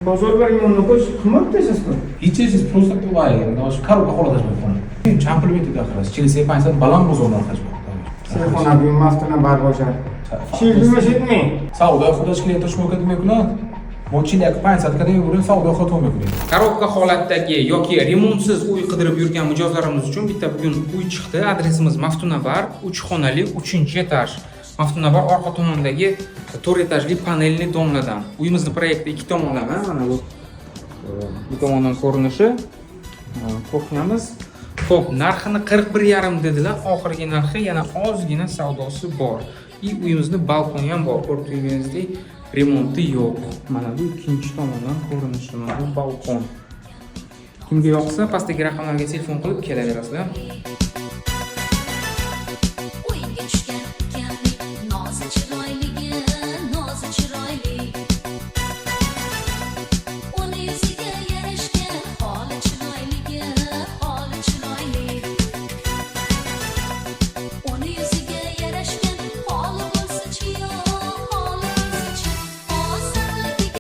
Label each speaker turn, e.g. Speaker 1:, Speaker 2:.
Speaker 1: Bozorlar limonni qo'yish qimmat deysiz-ku.
Speaker 2: Здесь просто бывает, но коробка холода же. Чам плюмите да раз. Через сей панса балан бозорlar хаж.
Speaker 1: Telefon abim maftuna barboshar. Shildimashetmi?
Speaker 2: Savdo xudosh klient toshmoq demaklar. Mochilak pansatkada yugurin savdo xotomak.
Speaker 3: Korobka holatdagi yoki remontsiz uy qidirib yurgan mijozlarimiz uchun bitta bugun uy chiqdi. Adresimiz Maftunabar, 3 xonali, 3-etaj. Maftunabar orqa tomondagi 4 etajli panelli domladan. Uyimizni proyekti ikki tomonlama, mana bu bu tomondan ko'rinishi. Kuxnyamiz. Xo'p, narxini 41,5 dedilar. Oxirgi narxi yana ozgina savdosi bor. Uyimizni balkoni ham bor. Ko'rib turganingizdek, remonti yo'q. Mana bu ikkinchi tomondan ko'rinishi, mana bu balkon. Kimga yoqsa, pastdagi raqamlarga telefon qilib kelaverasizlar.